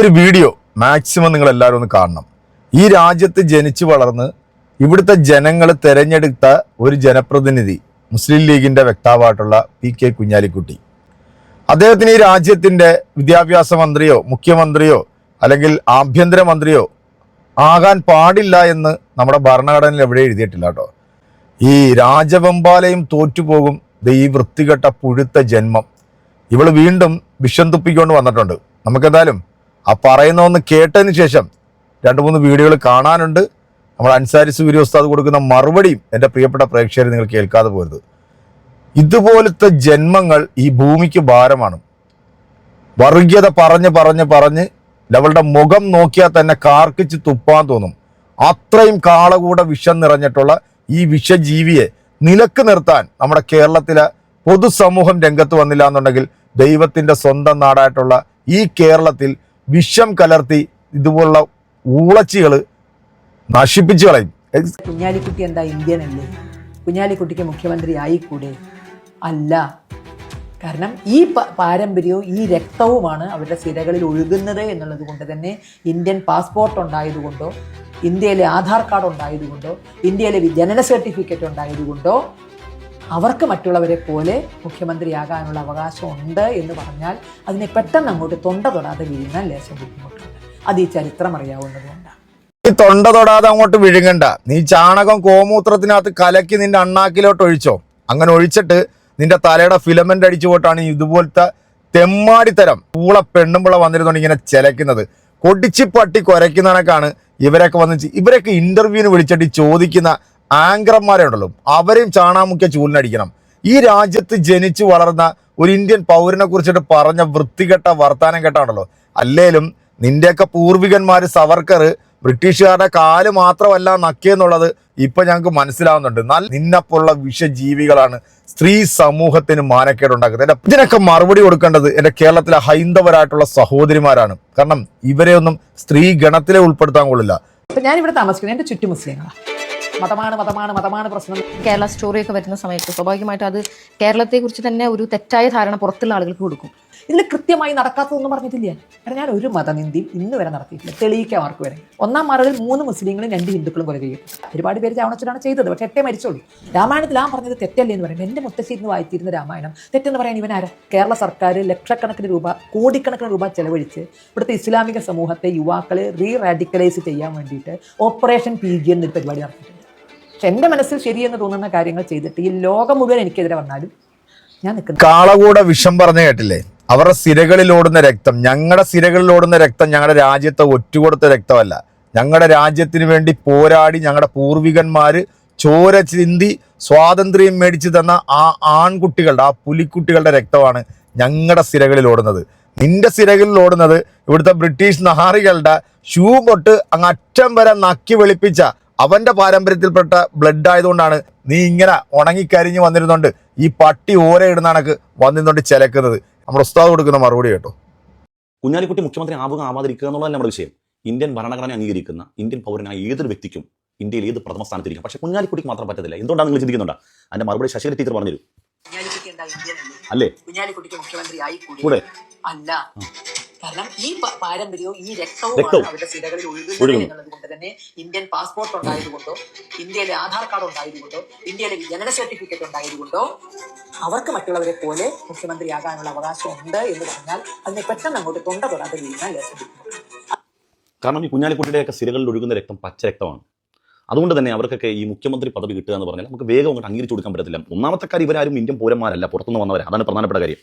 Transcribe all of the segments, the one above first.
ഒരു video maximum നിങ്ങൾ എല്ലാവരും ഒന്ന് കാണണം. ഈ രാജ്യത്ത് ജനിച്ചു വളർന്ന് ഇവിടുത്തെ ജനങ്ങൾ തെരഞ്ഞെടുത്ത ഒരു ജനപ്രതിനിധി മുസ്ലിം ലീഗിന്റെ വക്താവായിട്ടുള്ള PK കുഞ്ഞാലിക്കുട്ടി. അദ്ദേഹത്തിന് ഈ രാജ്യത്തിന്റെ വിദ്യാഭ്യാസ മന്ത്രിയോ മുഖ്യമന്ത്രിയോ അല്ലെങ്കിൽ ആഭ്യന്തര മന്ത്രിയോ ആകാൻ പാടില്ല എന്ന് നമ്മുടെ ഭരണഘടനയിൽ എവിടെ എഴുതിയിട്ടില്ല കേട്ടോ. ഈ രാജവെമ്പാലയും തോറ്റുപോകും ഈ വൃത്തികെട്ട പുഴുത്ത ജന്മം. ഇവള് വീണ്ടും വിഷം തുപ്പിക്കൊണ്ട് വന്നിട്ടുണ്ട്. നമുക്കെന്തായാലും ആ പറയുന്ന ഒന്ന് കേട്ടതിന് ശേഷം 2-3 വീഡിയോകൾ കാണാനുണ്ട്. നമ്മൾ അൻസാരി സൂരി ഉസ്താദ് കൊടുക്കുന്ന മറുപടിയും എൻ്റെ പ്രിയപ്പെട്ട പ്രേക്ഷകർ നിങ്ങൾ കേൾക്കാതെ പോരുത്. ഇതുപോലത്തെ ജന്മങ്ങൾ ഈ ഭൂമിക്ക് ഭാരമാണ്. വർഗീയത പറഞ്ഞ് അവളുടെ മുഖം നോക്കിയാൽ തന്നെ കാർക്കിച്ച് തുപ്പാൻ തോന്നും. അത്രയും കാളകൂട വിഷം നിറഞ്ഞിട്ടുള്ള ഈ വിഷജീവിയെ നിലക്ക് നിർത്താൻ നമ്മുടെ കേരളത്തിലെ പൊതുസമൂഹം രംഗത്ത് വന്നില്ല എന്നുണ്ടെങ്കിൽ ദൈവത്തിന്റെ സ്വന്തം നാടായിട്ടുള്ള ഈ കേരളത്തിൽ വിഷം കലർത്തി ഇതുപോലുള്ള ഊളച്ചികൾ നശിപ്പിച്ചു കളയും. കുഞ്ഞാലിക്കുട്ടി എന്താ ഇന്ത്യൻ അല്ലേ? കുഞ്ഞാലിക്കുട്ടിക്ക് മുഖ്യമന്ത്രി ആയിക്കൂടെ? അല്ല. കാരണം ഈ പാരമ്പര്യവും ഈ രക്തവുമാണ് അവരുടെ സിരകളിൽ ഒഴുകുന്നത് എന്നുള്ളത് കൊണ്ട് തന്നെ ഇന്ത്യൻ പാസ്പോർട്ട് ഉണ്ടായതുകൊണ്ടോ ഇന്ത്യയിലെ ആധാർ കാർഡ് ഉണ്ടായതുകൊണ്ടോ ഇന്ത്യയിലെ ജനന സർട്ടിഫിക്കറ്റ് ഉണ്ടായതുകൊണ്ടോ അവർക്ക് മറ്റുള്ളവരെ പോലെ മുഖ്യമന്ത്രിയാകാനുള്ള അവകാശം ഉണ്ട് എന്ന് പറഞ്ഞാൽ അതിനെ പെട്ടെന്ന് അങ്ങോട്ട് തൊണ്ട തൊടാതെ വീഴുന്ന ലേശം ബുദ്ധിമുട്ടുണ്ട്. അത് ഈ ചരിത്രം അറിയാവുന്നതുകൊണ്ടാണ്. നീ തൊണ്ട തൊടാതെ അങ്ങോട്ട് വിഴുങ്ങണ്ട. നീ ചാണകം കോമൂത്രത്തിനകത്ത് കലക്കി നിന്റെ അണ്ണാക്കിലോട്ട് ഒഴിച്ചോ. അങ്ങനെ ഒഴിച്ചിട്ട് നിന്റെ തലയുടെ ഫിലമെന്റ് അടിച്ചു പോയിട്ടാണ് ഇതുപോലത്തെ തെമ്മാടിത്തരം പൂള പെണ്ണുമ്പുള വന്നിരുന്നോണ്ട് ഇങ്ങനെ ചിലക്കുന്നത്. കൊടിച്ചി പട്ടി കുരയ്ക്കുന്നതിനൊക്കെയാണ് ഇവരൊക്കെ ഇന്റർവ്യൂവിന് വിളിച്ചിട്ട് ചോദിക്കുന്ന ആങ്കർമാരെ ഉണ്ടല്ലോ, അവരെയും ചാണാമുക്കിയ ചൂലിനടിക്കണം. ഈ രാജ്യത്ത് ജനിച്ചു വളർന്ന ഒരു ഇന്ത്യൻ പൗരനെ കുറിച്ചിട്ട് പറഞ്ഞ വൃത്തികെട്ട വർത്താനം കേട്ടാണല്ലോ. അല്ലേലും നിന്റെയൊക്കെ പൂർവികന്മാര് സവർക്കർ ബ്രിട്ടീഷുകാരുടെ കാല് മാത്രമല്ല നക്കിയെന്നുള്ളത് ഇപ്പൊ ഞങ്ങൾക്ക് മനസ്സിലാവുന്നുണ്ട്. നിന്നെപ്പോലുള്ള വിഷജീവികളാണ് സ്ത്രീ സമൂഹത്തിന് മാനക്കേടുണ്ടാക്കുന്നത്. ഇതിനൊക്കെ മറുപടി കൊടുക്കേണ്ടത് എൻ്റെ കേരളത്തിലെ ഹൈന്ദവരായിട്ടുള്ള സഹോദരിമാരാണ്. കാരണം ഇവരെ ഒന്നും സ്ത്രീ ഗണത്തിലെ ഉൾപ്പെടുത്താൻ കൊള്ളില്ല. ഞാനിവിടെ താമസിക്കുന്നത് എൻ്റെ ചുറ്റും മുസ്ലിങ്ങളാണ്. മതമാണ് പ്രശ്നം. കേരള സ്റ്റോറിയൊക്കെ വരുന്ന സമയത്ത് സ്വാഭാവികമായിട്ടും അത് കേരളത്തെക്കുറിച്ച് തന്നെ ഒരു തെറ്റായ ധാരണ പുറത്തുള്ള ആളുകൾക്ക് കൊടുക്കും. ഇതിൽ കൃത്യമായി നടക്കാത്തതൊന്നും പറഞ്ഞിട്ടില്ല. കാരണം ഞാൻ ഒരു മതനിന്ദയും ഇന്ന് വരെ നടത്തിയിട്ടില്ല. തെളിയിക്കാം അവർക്ക് വരെ. 1-ാം മറവിൽ 3 മുസ്ലിങ്ങളും 2 ഹിന്ദുക്കളും കൊല ചെയ്യും. ഒരുപാട് പേര് ചാവണച്ചിട്ടാണ് ചെയ്തത്. പക്ഷെ 8 മരിച്ചോളൂ. രാമായണത്തിൽ ആ പറഞ്ഞത് തെറ്റല്ലേ എന്ന് പറയുമ്പോൾ എൻ്റെ മുത്തശ്ശി ഇന്ന് വായിച്ചിരുന്ന രാമായണം തെറ്റെന്ന് പറയാൻ ഇവനാരാ? കേരള സർക്കാർ ലക്ഷക്കണക്കിന് രൂപ കോടിക്കണക്കിന് രൂപ ചെലവഴിച്ച് ഇവിടുത്തെ ഇസ്ലാമിക സമൂഹത്തെ യുവാക്കളെ റീറാഡിക്കലൈസ് ചെയ്യാൻ വേണ്ടിയിട്ട് ഓപ്പറേഷൻ PG എന്നൊരു പരിപാടി നടത്തിയിട്ടുണ്ട്. പക്ഷെ എൻ്റെ മനസ്സിൽ ശരിയെന്ന് തോന്നുന്ന കാര്യങ്ങൾ ചെയ്തിട്ട് ഈ ലോകം മുഴുവൻ എനിക്കെതിരെ വന്നാലും ഞാൻ നിൽക്കുന്നു. കാളകൂട വിഷം പറഞ്ഞു കേട്ടില്ലേ? അവരുടെ സിരകളിൽ ഓടുന്ന രക്തം, ഞങ്ങളുടെ സിരകളിൽ ഓടുന്ന രക്തം ഞങ്ങളുടെ രാജ്യത്തെ ഒറ്റുകൊടുത്ത രക്തമല്ല. ഞങ്ങളുടെ രാജ്യത്തിന് വേണ്ടി പോരാടി ഞങ്ങളുടെ പൂർവികന്മാര് ചോര ചിന്തി സ്വാതന്ത്ര്യം മേടിച്ചു തന്ന ആ ആൺകുട്ടികളുടെ ആ പുലിക്കുട്ടികളുടെ രക്തമാണ് ഞങ്ങളുടെ സിരകളിൽ ഓടുന്നത്. നിന്റെ സിരകളിൽ ഓടുന്നത് ഇവിടുത്തെ ബ്രിട്ടീഷ് നഹാറികളുടെ ഷൂ പൊട്ട് അങ്ങ് അറ്റം വരെ നക്കി വെളുപ്പിച്ച അവന്റെ പാരമ്പര്യത്തിൽപ്പെട്ട ബ്ലഡ് ആയതുകൊണ്ടാണ് നീ ഇങ്ങനെ ഉണങ്ങിക്കരിഞ്ഞ് വന്നിരുന്നുണ്ട് ഈ പട്ടി ഓര ഇടുന്ന കണക്ക് വന്നിരുന്നുകൊണ്ട് ചിലക്കുന്നത്. നമ്മുടെ ഉസ്താദ് കൊടുക്കുന്ന മറുപടി കേട്ടോ. കുഞ്ഞാലിക്കുട്ടി മുഖ്യമന്ത്രി ആവുക ആവാതിരിക്കുക എന്നുള്ളതല്ല നമ്മുടെ വിഷയം. ഇന്ത്യൻ ഭരണഘടന അംഗീകരിക്കുന്ന ഇന്ത്യൻ പൗരനായ ഏതൊരു വ്യക്തിക്കും ഇന്ത്യയിൽ ഏത് പ്രഥമ സ്ഥാനത്തിരിക്കും. പക്ഷെ കുഞ്ഞാലിക്കുട്ടിക്ക് മാത്രം പറ്റത്തില്ല. എന്തുകൊണ്ടാണ് നിങ്ങൾ ചിന്തിക്കുന്നുണ്ടോ? അതിന്റെ മറുപടി ശശികല ടീച്ചർ പറഞ്ഞുതരും. അല്ലേ? കുഞ്ഞാലിക്കുട്ടിക്ക് മുഖ്യമന്ത്രി കൂടെ അല്ല. കാരണം ഈ പാരമ്പര്യവും ഈ രക്തവും അവരുടെ സിരകളിൽ ഒഴുകുന്നത് എന്നുള്ളത് കൊണ്ട് തന്നെ ഇന്ത്യൻ പാസ്പോർട്ട് ഉണ്ടായതുകൊണ്ടോ ഇന്ത്യയിലെ ആധാർ കാർഡ് ഉണ്ടായതുകൊണ്ടോ ഇന്ത്യയിലെ ജനന സർട്ടിഫിക്കറ്റ് ഉണ്ടായതുകൊണ്ടോ അവർക്ക് മറ്റുള്ളവരെ പോലെ മുഖ്യമന്ത്രിയാകാനുള്ള അവകാശം ഉണ്ട് എന്ന് പറഞ്ഞാൽ അതിനെ പെട്ടെന്ന് അങ്ങോട്ട് തൊണ്ട തൊടാതെ വീഴുന്ന ലേശം. കാരണം ഈ കുഞ്ഞാലിക്കുട്ടിയുടെയൊക്കെ സിരകളിൽ ഒഴുകുന്ന രക്തം പച്ച രക്തമാണ്. അതുകൊണ്ട് തന്നെ അവർക്കൊക്കെ ഈ മുഖ്യമന്ത്രി പദവി കിട്ടുക എന്ന് പറഞ്ഞാൽ നമുക്ക് വേഗം അങ്ങോട്ട് അംഗീകരിച്ചു കൊടുക്കാൻ പറ്റത്തില്ല. ഒന്നാമത്തെ കാര്യം, ഇവരാരും ഇന്ത്യൻ പൗരന്മാരല്ല, പുറത്തുനിന്ന് വന്നവരാ. അതാണ് പ്രധാനപ്പെട്ട കാര്യം.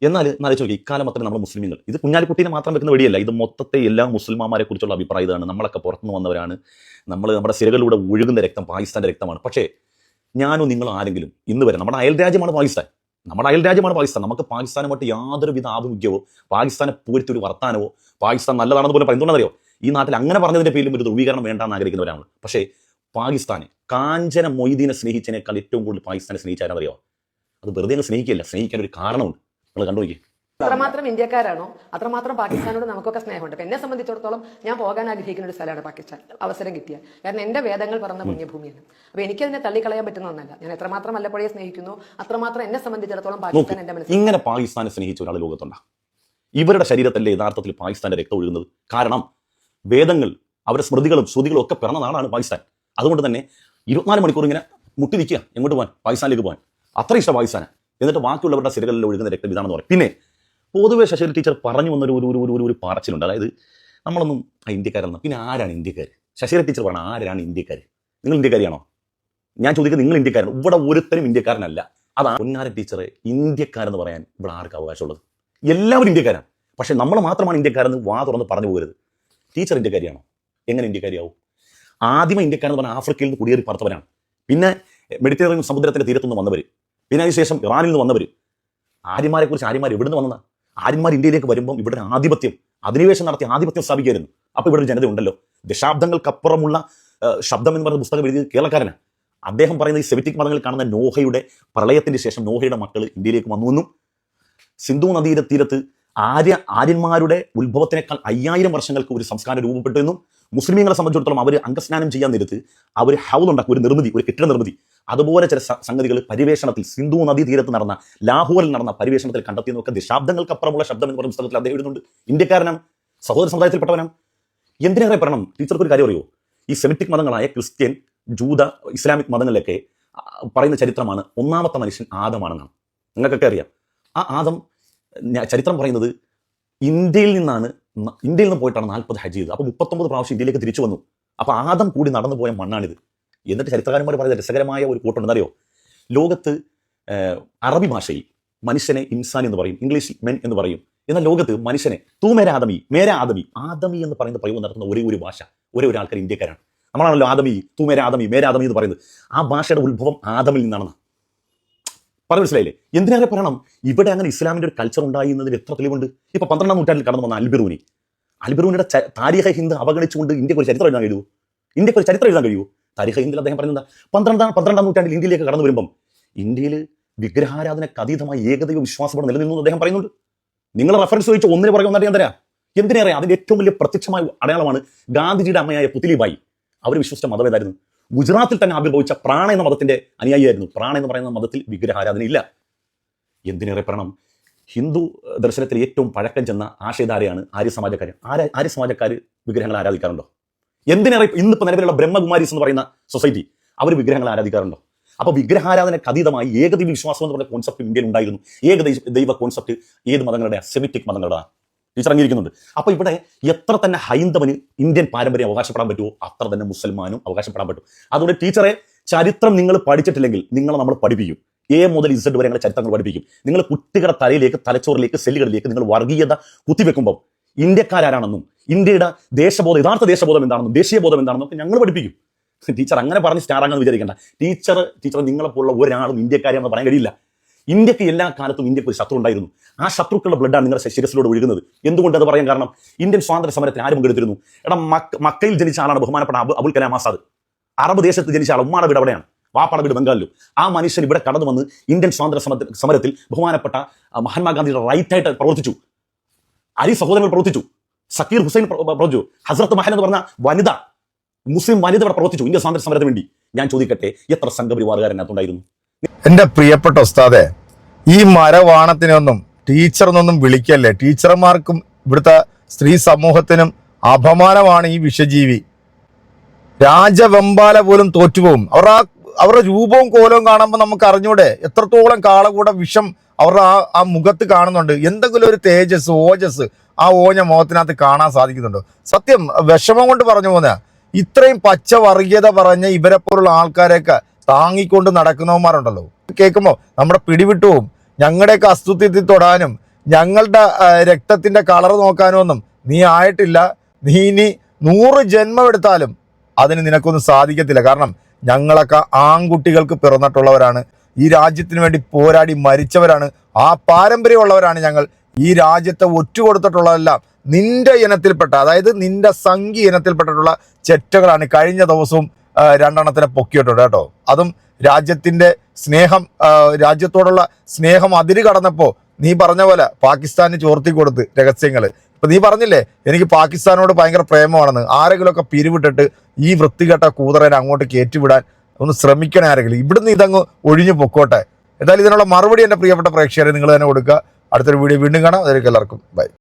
എന്നാൽ ആലോചിച്ച് നോക്കി, ഇക്കാലം അത്ര നമ്മൾ മുസ്ലിങ്ങൾ, ഇത് കുഞ്ഞാലിക്കുട്ടീനെ മാത്രം വെക്കുന്ന വെടിയല്ല, ഇത് മൊത്തത്തെ എല്ലാ മുസ്ലിമാരെ കുറിച്ചുള്ള അഭിപ്രായം ഇതാണ്. നമ്മളൊക്കെ പുറത്തുനിന്ന് വന്നവരാണ്, നമ്മുടെ സിരകളിലൂടെ ഒഴുകുന്ന രക്തം പാകിസ്ഥാന്റെ രക്തമാണ്. പക്ഷേ ഞാനോ നിങ്ങളോ ആരെങ്കിലും ഇന്ന് വരെ നമ്മുടെ അയൽരാജ്യമാണ് പാകിസ്ഥാൻ, നമുക്ക് പാകിസ്ഥാനുമായിട്ട് യാതൊരുവിധ ആഭിമുഖ്യമോ പാകിസ്ഥാനെ പൂഴ്ത്തി ഒരു വർത്താനവോ പാകിസ്ഥാൻ നല്ലതാണെന്ന് പോലെ എന്തുകൊണ്ടെന്നറിയോ? ഈ നാട്ടിൽ അങ്ങനെ പറഞ്ഞതിന്റെ പേരിലും ഒരു ധ്രുവീകരണം വേണ്ടാന്ന് ആഗ്രഹിക്കുന്നവരാണ്. പക്ഷേ പാകിസ്ഥാനെ, കാഞ്ചന മൊയ്തീനെ സ്നേഹിച്ചതിനേക്കാൾ ഏറ്റവും കൂടുതൽ പാകിസ്ഥാനെ സ്നേഹിച്ചാരെന്നറിയോ? അത് വെറുതെ അങ്ങ് സ്നേഹിക്കില്ല, സ്നേഹിക്കാൻ ഒരു കാരണമുണ്ട്. നിങ്ങൾ കണ്ടുപോയി. അത്രമാത്രം ഇന്ത്യക്കാരാണോ അത്രമാത്രം പാകിസ്ഥാനോട് നമുക്കൊക്കെ സ്നേഹമുണ്ട്. എന്നെ സംബന്ധിച്ചിടത്തോളം ഞാൻ പോകാൻ ആഗ്രഹിക്കുന്ന ഒരു സ്ഥലമാണ് പാകിസ്ഥാൻ, അവസരം കിട്ടിയാൽ. കാരണം എൻ്റെ വേദങ്ങൾ പറഞ്ഞ പുണ്യഭൂമിയാണ്. അപ്പോൾ എനിക്കതിനെ തള്ളിക്കളയാൻ പറ്റുന്ന ഒന്നല്ല. ഞാൻ എത്രമാത്രം വല്ലപ്പോഴേ സ്നേഹിക്കുന്നു അത്രമാത്രം എന്നെ സംബന്ധിച്ചിടത്തോളം പാകിസ്ഥാൻ എൻ്റെ മനസ്സിൽ. ഇങ്ങനെ പാകിസ്ഥാനെ സ്നേഹിച്ച ഒരാൾ ലോകത്തുണ്ടാ? ഇവരുടെ ശരീരത്തല്ലേ യഥാർത്ഥത്തിൽ പാകിസ്ഥാന്റെ രക്തം ഒഴുകുന്നത്. കാരണം വേദങ്ങൾ, അവരുടെ സ്മൃതികളും ശ്രുതികളും ഒക്കെ പിറന്ന നാടാണ് പാകിസ്ഥാൻ. അതുകൊണ്ട് തന്നെ 24 മണിക്കൂർ ഇങ്ങനെ മുട്ടി നിൽക്കുക, എങ്ങോട്ട് പോകാൻ, പാകിസ്ഥാനിലേക്ക് പോകാൻ. അത്ര ഇഷ്ടം പാകിസ്ഥാന്. എന്നിട്ട് ബാക്കിയുള്ളവരുടെ സിരകളിൽ ഒഴുകുന്ന രക്തം ഇതാണെന്ന് പറയും. പിന്നെ പൊതുവെ ശശി ടീച്ചർ പറഞ്ഞു വന്നൊരു ഒരു പറച്ചിലുണ്ട്. അതായത് നമ്മളൊന്നും ഇന്ത്യക്കാരെന്ന്. പിന്നെ ആരാണ് ഇന്ത്യക്കാർ? ശശി ടീച്ചർ പറഞ്ഞ ആരാണ് ഇന്ത്യക്കാർ? നിങ്ങൾ ഇന്ത്യക്കാരിയാണോ? ഞാൻ ചോദിക്കുന്നത്, നിങ്ങൾ ഇന്ത്യക്കാരാണ്? ഇവിടെ ഒരുത്തരും ഇന്ത്യക്കാരനല്ല. അതാണ് പൊന്നാര ടീച്ചറെ ഇന്ത്യക്കാരെന്ന് പറയാൻ ഇവിടെ ആർക്ക് അവകാശമുള്ളത്? എല്ലാവരും ഇന്ത്യക്കാരാണ്. പക്ഷെ നമ്മൾ മാത്രമാണ് ഇന്ത്യക്കാരെന്ന് വാ തുറന്ന് പറഞ്ഞു പോകരുത്. ടീച്ചർ ഇന്ത്യക്കാരിയാണോ? എങ്ങനെ ഇന്ത്യക്കാരിയാവും? ആദ്യമേ ഇന്ത്യക്കാരെന്ന് പറഞ്ഞാൽ ആഫ്രിക്കയിൽ നിന്ന് കുടിയേറി പറത്തവരാണ്. പിന്നെ മെഡിറ്ററേനിയൻ സമുദ്രത്തിന്റെ തീരത്തുനിന്ന് വന്നവർ, പിന്നെ അതിനുശേഷം ഇറാനിൽ നിന്ന് വന്നവർ. ആര്യന്മാരെക്കുറിച്ച് ആര്യന്മാർ എവിടെ നിന്ന് വന്നതാണ്? ആര്യന്മാർ ഇന്ത്യയിലേക്ക് വരുമ്പം ഇവിടെ ആധിപത്യം, അധിനിവേശം നടത്തി ആധിപത്യം സ്ഥാപിക്കുകയായിരുന്നു. അപ്പോൾ ഇവിടെ ഒരു ജനത ഉണ്ടല്ലോ. ദശാബ്ദങ്ങൾക്കപ്പുറമുള്ള ശബ്ദം എന്ന് പറയുന്ന പുസ്തകം എഴുതിയത് കേരളക്കാരനാണ്. അദ്ദേഹം പറയുന്നത് ഈ സെമിറ്റിക് മതങ്ങളിൽ കാണുന്ന നോഹയുടെ പ്രളയത്തിന് ശേഷം നോഹയുടെ മക്കൾ ഇന്ത്യയിലേക്ക് വന്നുവെന്നും സിന്ധു നദിയുടെ തീരത്ത് ആര്യന്മാരുടെ ഉത്ഭവത്തിനേക്കാൾ 5000 വർഷങ്ങൾക്ക് ഒരു സംസ്കാരം രൂപപ്പെട്ടു എന്നും മുസ്ലിമീങ്ങളെ സംബന്ധിച്ചിടത്തോളം അവർ അംഗസ്നാനം ചെയ്യാൻ നേരത്ത് അവർ ഹൗദ് ഉണ്ടാക്കും, ഒരു നിർമ്മിതി, ഒരു കെട്ടിട നിർമ്മിതി. അതുപോലെ ചില സംഗതികൾ പരിവേഷണത്തിൽ സിന്ധു നദീ തീരത്ത് നടന്ന, ലാഹോറിൽ നടന്ന പരിവേഷണത്തിൽ കണ്ടെത്തിയെന്നൊക്കെ ദശാബ്ദങ്ങൾക്കപ്പുറമുള്ള ശബ്ദം എന്ന് പറയുന്ന പുസ്തകത്തിൽ അദ്ദേഹം എഴുതുന്നുണ്ട്. ഇന്ത്യക്കാരനാണ്, സഹോദര സമുദായത്തിൽപ്പെട്ടവനാണ്. എന്തിനേറെ പറയണം? ടീച്ചർക്ക് ഒരു കാര്യം അറിയോ? ഈ സെമിറ്റിക് മതങ്ങളായ ക്രിസ്ത്യൻ, ജൂത, ഇസ്ലാമിക് മതങ്ങളിലൊക്കെ പറയുന്ന ചരിത്രമാണ് ഒന്നാമത്തെ മനുഷ്യൻ ആദമാണെന്നാണ്. നിങ്ങൾക്കൊക്കെ അറിയാം. ആ ആദം ചരിത്രം പറയുന്നത് ഇന്ത്യയിൽ നിന്ന് പോയിട്ടാണ് 40 ഹജ്ജ് ചെയ്തത്. അപ്പോൾ 39 പ്രാവശ്യം ഇന്ത്യയിലേക്ക് തിരിച്ചു വന്നു. അപ്പോൾ ആദം കൂടി നടന്നു പോയ മണ്ണാണിത്. എന്നിട്ട് ചരിത്രകാരന്മാർ പറയുന്നത് രസകരമായ ഒരു കൂട്ടുണ്ട്. അറിയോ? ലോകത്ത് അറബി ഭാഷയിൽ മനുഷ്യനെ ഇൻസാൻ എന്ന് പറയും, ഇംഗ്ലീഷിൽ മെൻ എന്ന് പറയും. എന്നാൽ ലോകത്ത് മനുഷ്യനെ തൂ മേര ആദമി, മേര ആദമി, ആദമി എന്ന് പറയുന്ന പ്രയോഗം നടത്തുന്ന ഒരേ ഒരു ഭാഷ, ഒരേ ഒരു ആൾക്കാർ ഇന്ത്യക്കാരാണ്. നമ്മളാണല്ലോ ആദമി, തൂ മേര ആദമി, മേര ആദമി എന്ന് പറയുന്നത്. ആ ഭാഷയുടെ ഉത്ഭവം ആദമിൽ നിന്നാണെന്ന് പറഞ്ഞു. മനസ്സിലായില്ലേ? എന്തിനേറെ പറയണം? ഇവിടെ അങ്ങനെ ഇസ്ലാമിന്റെ ഒരു കൾച്ചർ ഉണ്ടായി എന്നതിൽ എത്ര തെളിവുണ്ട്. ഇപ്പൊ 12ാം നൂറ്റാണ്ടിൽ കടന്നു വന്ന അൽബിറൂനിയുടെ താരിഖ ഹിന്ദ് അവഗണിച്ചുകൊണ്ട് ഇന്ത്യക്ക് ഒരു ചരിത്രം എഴുതാൻ കഴിയുമോ? ഇന്ത്യക്ക് ഒരു ചരിത്രം എഴുതാൻ കഴിയുമോ? താരിഖ ഹിന്ദിൽ അദ്ദേഹം പറയുന്നത് 12ാം നൂറ്റാണ്ടിൽ ഇന്ത്യയിലേക്ക് കടന്നു വരുമ്പം ഇന്ത്യയിൽ വിഗ്രഹാരാധനക്ക് അതീതമായി ഏകദൈവ വിശ്വാസമാണ് നിലനിന്നു അദ്ദേഹം പറയുന്നുണ്ട്. നിങ്ങൾ റെഫറൻസ് ചോദിച്ചു ഒന്നിന് പുറകെ ഒന്നായിട്ട് ഞാൻ തരാം. എന്തിനേറെ അതിന്റെ ഏറ്റവും വലിയ പ്രത്യക്ഷമായ അടയാളമാണ് ഗാന്ധിജിയുടെ അമ്മയായ പുത്ലിബായി. അവർ വിശ്വസിച്ച മതം ഏതായിരുന്നു? ഗുജറാത്തിൽ തന്നെ ആവിർഭവിച്ച പ്രാണ എന്ന മതത്തിന്റെ അനുയായിയായിരുന്നു. പ്രാണ എന്ന് പറയുന്ന മതത്തിൽ വിഗ്രഹാരാധന ഇല്ല. എന്തിനേറെ പറയണം? ഹിന്ദു ദർശനത്തിൽ ഏറ്റവും പഴക്കം ചെന്ന ആശയധാരയാണ് ആര്യസമാജക്കാർ. ആര്യസമാജക്കാർ വിഗ്രഹങ്ങൾ ആരാധിക്കാറുണ്ടോ? എന്തിനേറെ ഇന്നിപ്പോൾ നിലവിലുള്ള ബ്രഹ്മകുമാരീസ് എന്ന് പറയുന്ന സൊസൈറ്റി, അവർ വിഗ്രഹങ്ങൾ ആരാധിക്കാറുണ്ടോ? അപ്പോൾ വിഗ്രഹാരാധനക്ക് അതീതമായി ഏകദൈവ വിശ്വാസം എന്ന് പറഞ്ഞ കോൺസെപ്റ്റ് ഇന്ത്യയിൽ ഉണ്ടായിരുന്നു. ഏകദൈവ കോൺസെപ്റ്റ് ഏത് മതങ്ങളുടെ? സെമിറ്റിക് മതങ്ങളുടെ ടീച്ചർ അംഗീകരിക്കുന്നുണ്ട്. അപ്പോൾ ഇവിടെ എത്ര തന്നെ ഹൈന്ദവന് ഇന്ത്യൻ പാരമ്പര്യം അവകാശപ്പെടാൻ പറ്റുമോ അത്ര തന്നെ മുസൽമാനും അവകാശപ്പെടാൻ പറ്റും. അതുകൊണ്ട് ടീച്ചറെ, ചരിത്രം നിങ്ങൾ പഠിച്ചിട്ടില്ലെങ്കിൽ നിങ്ങളെ നമ്മൾ പഠിപ്പിക്കും. A മുതൽ Z വരെ ഞങ്ങൾ ചരിത്രങ്ങൾ പഠിപ്പിക്കും. നിങ്ങൾ കുട്ടികളുടെ തലച്ചോറിലേക്ക് സെല്ലുകളിലേക്ക് നിങ്ങൾ വർഗീയത കുത്തിവെക്കുമ്പോൾ ഇന്ത്യക്കാരാണെന്നും ഇന്ത്യയുടെ യഥാർത്ഥ ദേശബോധം എന്താണെന്നും ദേശീയബോധം എന്താണെന്നും ഒക്കെ ഞങ്ങൾ പഠിപ്പിക്കും. ടീച്ചർ അങ്ങനെ പറഞ്ഞ് സ്റ്റാറാങ്ങെന്ന് വിചാരിക്കേണ്ട. ടീച്ചർ നിങ്ങളെപ്പോലുള്ള ഒരാളും ഇന്ത്യക്കാരെന്ന് പറയാൻ കഴിയില്ല. ഇന്ത്യക്ക് എല്ലാ കാലത്തും ഇന്ത്യക്ക് ഒരു ശത്രു ഉണ്ടായിരുന്നു. ആ ശത്രുക്കളുടെ ബ്ലഡാണ് നിങ്ങളുടെ ശിരസിലൂടെ ഒഴുകുന്നത്. എന്തുകൊണ്ട് അത് പറയാൻ കാരണം? ഇന്ത്യൻ സ്വാതന്ത്ര്യ സമരത്തിൽ ആരും പങ്കെടുത്തിരുന്നു? മക്കയിൽ ജനിച്ച ആളാണ് ബഹുമാനപ്പെട്ട അബുൽ കലാം ആസാദ്. അറബ് ദേശത്ത് ജനിച്ച ആൾ, ഉമ്മാടെ വീട് അവിടെയാണ്, വാപ്പാടെ വീട് ബംഗാളിലും. ആ മനുഷ്യൻ ഇവിടെ കടന്നു വന്ന് ഇന്ത്യൻ സ്വാതന്ത്ര്യ സമരത്തിൽ ബഹുമാനപ്പെട്ട മഹാത്മാഗാന്ധിയുടെ റൈറ്റായിട്ട് പ്രവർത്തിച്ചു. അലി സഹോദരങ്ങൾ പ്രവർത്തിച്ചു, സക്കീർ ഹുസൈൻ പ്രവർത്തിച്ചു, ഹസ്രത്ത് മഹൽ എന്ന് പറഞ്ഞ വനിത, മുസ്ലിം വനിത ഇവിടെ പ്രവർത്തിച്ചു ഇന്ത്യ സ്വാതന്ത്ര്യ സമരത്തിന് വേണ്ടി. ഞാൻ ചോദിക്കട്ടെ, എത്ര സംഘപരിവാറുകാരനകത്തുണ്ടായിരുന്നു? എൻ്റെ പ്രിയപ്പെട്ട ഉസ്താദെ, ഈ മരവാണത്തിനൊന്നും ടീച്ചറിനൊന്നും വിളിക്കല്ലേ. ടീച്ചർമാർക്കും ഇവിടുത്തെ സ്ത്രീ സമൂഹത്തിനും അപമാനമാണ് ഈ വിഷജീവി. രാജവെമ്പാല പോലും തോറ്റുപോകും. അവരുടെ രൂപവും കോലവും കാണുമ്പോൾ നമുക്ക് അറിഞ്ഞൂടെ എത്രത്തോളം കാളകൂട വിഷം അവരുടെ ആ മുഖത്ത് കാണുന്നുണ്ട്. എന്തെങ്കിലും ഒരു തേജസ്, ഓജസ് ആ ഓഞ്ഞ മുഖത്തിനകത്ത് കാണാൻ സാധിക്കുന്നുണ്ടോ? സത്യം വിഷമം കൊണ്ട് പറഞ്ഞു പോകുന്ന ഇത്രയും പച്ച വർഗീയത പറഞ്ഞ ഇവരെ പോലുള്ള ആൾക്കാരെയൊക്കെ താങ്ങിക്കൊണ്ട് നടക്കുന്നവന്മാരുണ്ടല്ലോ. കേൾക്കുമ്പോൾ നമ്മുടെ പിടിവിട്ടു പോവും. ഞങ്ങളുടെയൊക്കെ അസ്തിത്വത്തിൽ തൊടാനും ഞങ്ങളുടെ രക്തത്തിന്റെ കളർ നോക്കാനും ഒന്നും നീ ആയിട്ടില്ല. നീ ഇനി 100 ജന്മം എടുത്താലും അതിന് നിനക്കൊന്നും സാധിക്കത്തില്ല. കാരണം ഞങ്ങളൊക്കെ ആൺകുട്ടികൾക്ക് പിറന്നിട്ടുള്ളവരാണ്, ഈ രാജ്യത്തിന് വേണ്ടി പോരാടി മരിച്ചവരാണ്, ആ പാരമ്പര്യമുള്ളവരാണ് ഞങ്ങൾ. ഈ രാജ്യത്തെ ഒറ്റുകൊടുത്തിട്ടുള്ളതെല്ലാം നിന്റെ ഇനത്തിൽപ്പെട്ട, അതായത് നിന്റെ സംഘി ഇനത്തിൽപ്പെട്ടിട്ടുള്ള ചെറ്റകളാണ്. കഴിഞ്ഞ ദിവസവും 2 എണ്ണത്തിനെ പൊക്കിയിട്ടുണ്ട് കേട്ടോ. അതും രാജ്യത്തിന്റെ സ്നേഹം, രാജ്യത്തോടുള്ള സ്നേഹം അതിര് കടന്നപ്പോൾ നീ പറഞ്ഞ പോലെ പാകിസ്ഥാന് ചോർത്തി കൊടുത്ത് രഹസ്യങ്ങൾ. ഇപ്പൊ നീ പറഞ്ഞില്ലേ എനിക്ക് പാകിസ്ഥാനോട് ഭയങ്കര പ്രേമമാണെന്ന്. ആരെങ്കിലുമൊക്കെ പിരിവിട്ടിട്ട് ഈ വൃത്തികെട്ട കൂതറനെ അങ്ങോട്ട് കയറ്റിവിടാൻ ഒന്ന് ശ്രമിക്കണേ ആരെങ്കിലും. ഇവിടുന്ന് ഇതങ്ങ് ഒഴിഞ്ഞു പൊക്കോട്ടെ. എന്തായാലും ഇതിനുള്ള മറുപടി എൻ്റെ പ്രിയപ്പെട്ട പ്രേക്ഷകരെ നിങ്ങൾ തന്നെ കൊടുക്കുക. അടുത്തൊരു വീഡിയോ വീണ്ടും കാണാം. അതിലേക്ക് എല്ലാവർക്കും ബൈ.